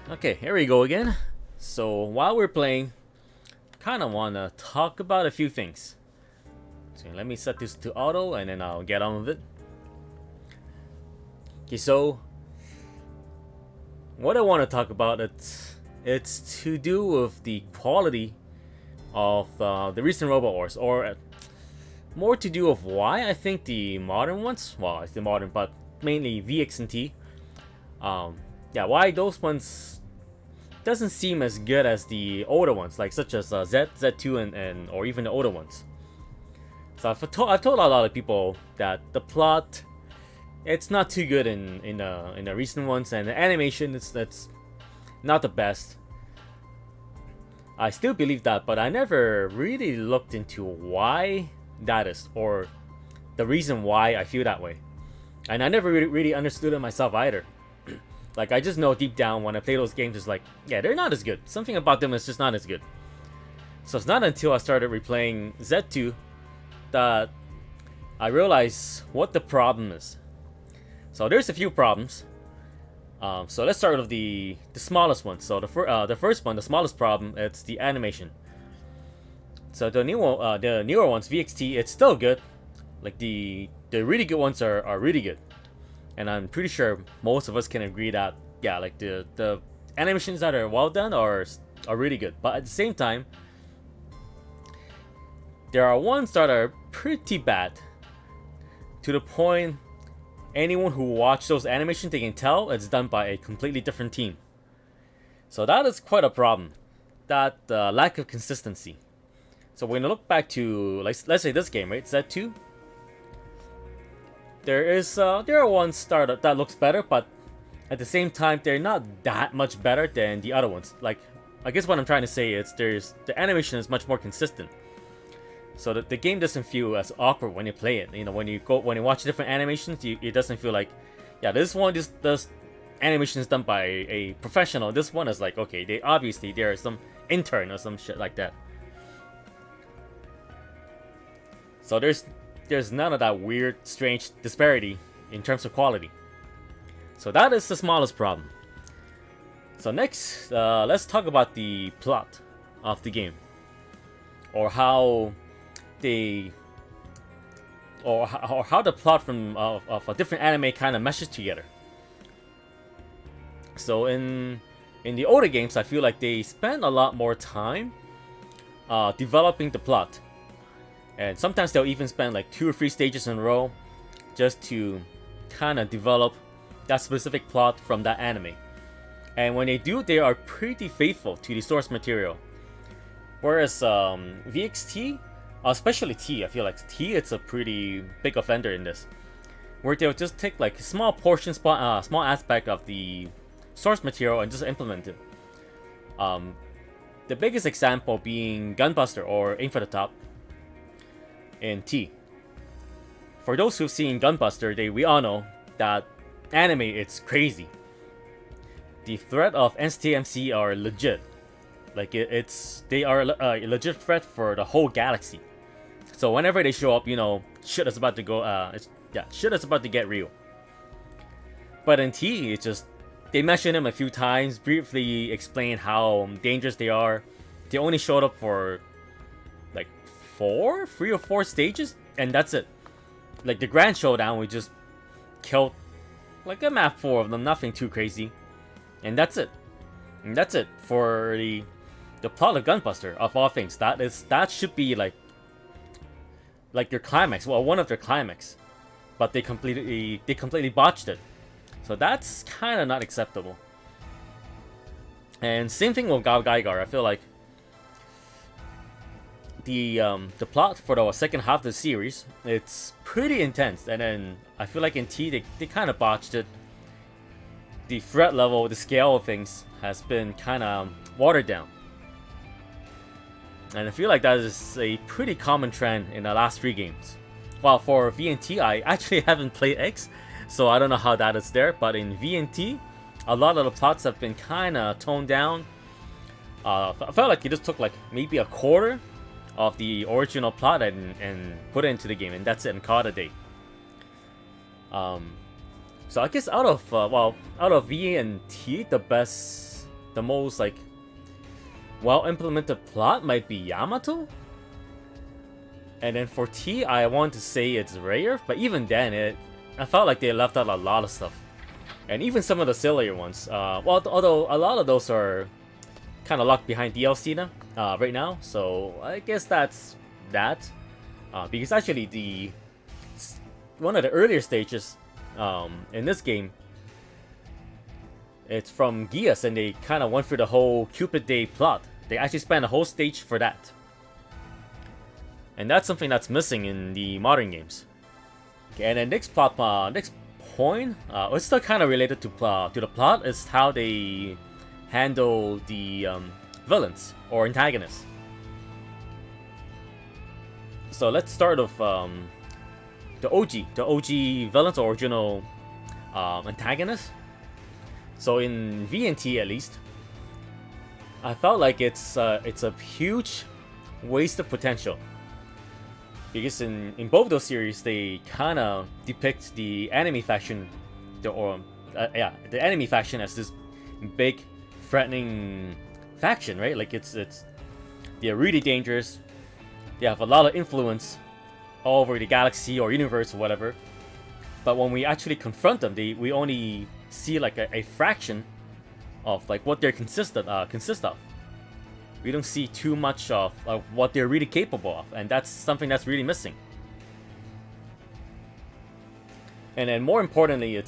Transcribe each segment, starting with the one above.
Okay, here we go again. So while we're playing, kind of want to talk about a few things. So let me set this to auto and then I'll get on with it. Okay, so what I want to talk about it's to do with the quality of the recent Robot Wars, or more to do with why I think the modern ones, well, it's the modern, but mainly VX and T, yeah, why those ones doesn't seem as good as the older ones, like such as Z, Z2, and or even the older ones. So I've told a lot of people that the plot it's not too good in the recent ones, and the animation that's not the best. I still believe that, but I never really looked into why that is, or the reason why I feel that way, and I never really understood it myself either. Like, I just know deep down when I play those games, it's like, yeah, they're not as good. Something about them is just not as good. So it's not until I started replaying Z2 that I realized what the problem is. So there's a few problems. So let's start with the smallest one. So the first one, the smallest problem, it's the animation. So the newer ones, VXT, it's still good. Like the really good ones are really good, and I'm pretty sure most of us can agree that yeah, like the animations that are well done are really good. But at the same time, there are ones that are pretty bad, to the point anyone who watched those animations, they can tell it's done by a completely different team. So that is quite a problem. That lack of consistency. So when you look back to, like, let's say this game, right, Z2, there are ones that looks better, but at the same time they're not that much better than the other ones. Like, I guess what I'm trying to say is the animation is much more consistent, so that the game doesn't feel as awkward when you play it. You know, when you watch different animations, it doesn't feel like, yeah, this animation is done by a professional. This one is like, okay, there is some intern or some shit like that. So there's none of that weird, strange disparity in terms of quality. So that is the smallest problem. So next, let's talk about the plot of the game, or how they, or how the plot of a different anime kind of meshes together. So in the older games, I feel like they spend a lot more time developing the plot. And sometimes they'll even spend like 2 or 3 stages in a row just to kind of develop that specific plot from that anime. And when they do, they are pretty faithful to the source material. Whereas VXT, especially T, I feel like T, it's a pretty big offender in this, where they'll just take like small portions, small aspect of the source material and just implement it. The biggest example being Gunbuster or Aim for the Top in T. For those who've seen Gunbuster, we all know that anime, it's crazy. The threat of NCTMC are legit. Like they are a legit threat for the whole galaxy. So whenever they show up, you know, shit is about to go. Shit is about to get real. But in T, it's just they mention them a few times, briefly explain how dangerous they are. They only showed up for like 3 or 4 stages, and that's it. Like the grand showdown, we just killed like a map 4 of them, nothing too crazy, and that's it. And that's it for the plot of Gunbuster, of all things. That should be like their climax, well, one of their climax, but they completely botched it. So that's kind of not acceptable. And same thing with Gao Gaigar. I feel like the plot for the second half of the series, it's pretty intense, and then I feel like in T they kind of botched it. The threat level, the scale of things has been kind of watered down, and I feel like that is a pretty common trend in the last 3 games. While for VNT, I actually haven't played X, so I don't know how that is there, but in VNT, a lot of the plots have been kind of toned down. I felt like it just took like maybe a quarter of the original plot and put it into the game, and that's it, and call it a day. So I guess out of V and T, the best the most like well implemented plot might be Yamato. And then for T, I want to say it's Rare, but even then, I felt like they left out a lot of stuff. And even some of the sillier ones. Well, although a lot of those are kind of locked behind DLC now, right now. So I guess that's that. Because actually, one of the earlier stages in this game, it's from Geass, and they kind of went through the whole Cupid Day plot. They actually spent a whole stage for that. And that's something that's missing in the modern games. Okay, and then next point, it's still kind of related to the plot, is how they handle the villains or antagonists. So let's start with the OG villains or original antagonists. So in V and T at least, I felt like it's a huge waste of potential. Because in both those series, they kind of depict the enemy faction, the enemy faction as this big, threatening faction, right? Like they're really dangerous. They have a lot of influence all over the galaxy or universe or whatever. But when we actually confront them, we only see like a fraction of like what they consist of. We don't see too much of what they're really capable of, and that's something that's really missing. And then more importantly,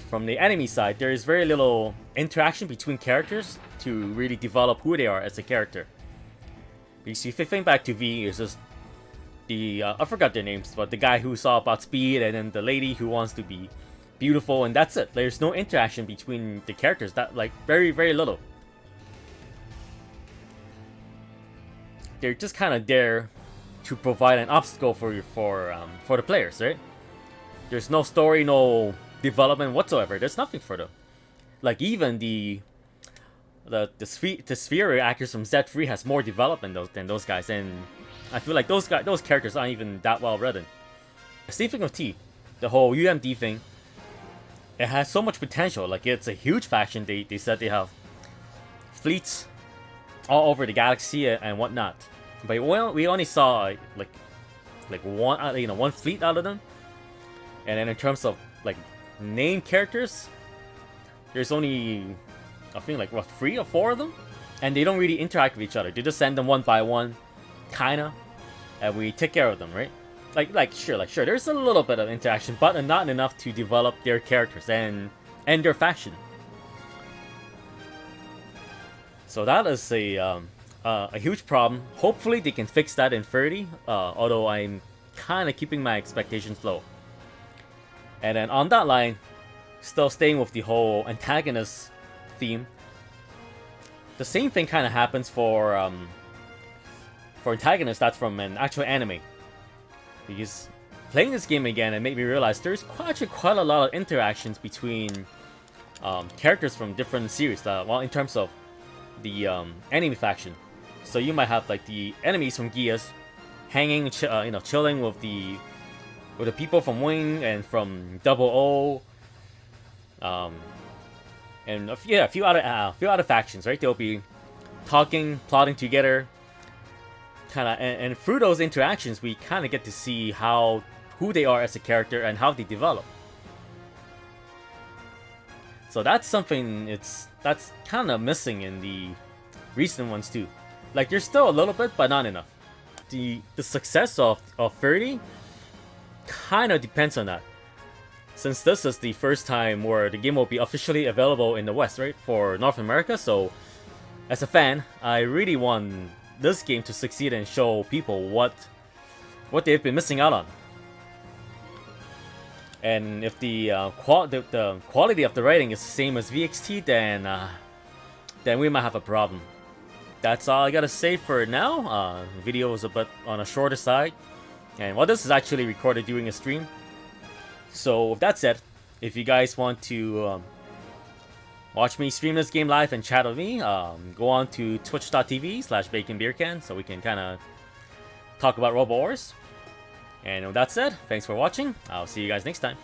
from the enemy side, there is very little interaction between characters to really develop who they are as a character. Because if you think back to V, it's just I forgot their names, but the guy who's all about speed, and then the lady who wants to be beautiful, and that's it. There's no interaction between the characters, that like very, very little. They're just kind of there to provide an obstacle for the players, right? There's no story, no development whatsoever. There's nothing for them. Like even the sphere actors from Z3 has more development than those guys, and I feel like those characters aren't even that well written. Same thing with T, the whole UMD thing. It has so much potential. Like it's a huge faction. They said they have fleets all over the galaxy and whatnot, but we only saw like one fleet out of them. And then in terms of like named characters, there's only I think like 3 or 4 of them, and they don't really interact with each other. They just send them one by one, kinda, and we take care of them, right? Sure, there's a little bit of interaction, but not enough to develop their characters and their faction. So that is a huge problem. Hopefully they can fix that in 30, although I'm kind of keeping my expectations low. And then on that line, still staying with the whole antagonist theme, the same thing kind of happens for antagonists that's from an actual anime. Because playing this game again, it made me realize there's actually quite a lot of interactions between characters from different series. In terms of the enemy faction, so you might have like the enemies from Geass hanging, chilling with the people from Wing and from Double O, and a few other factions, right? They'll be talking, plotting together, and through those interactions, we kind of get to see who they are as a character and how they develop. So that's something that's kind of missing in the recent ones too. Like there's still a little bit, but not enough. The success of 30 kind of depends on that. Since this is the first time where the game will be officially available in the West, right, for North America, so as a fan, I really want this game to succeed and show people what they've been missing out on. And if the quality of the writing is the same as VXT, then we might have a problem. That's all I gotta say for now. Video is a bit on a shorter side, and this is actually recorded during a stream. So with that said, if you guys want to watch me stream this game live and chat with me, go on to twitch.tv/baconbeercan so we can kind of talk about Robo Wars. And with that said, thanks for watching. I'll see you guys next time.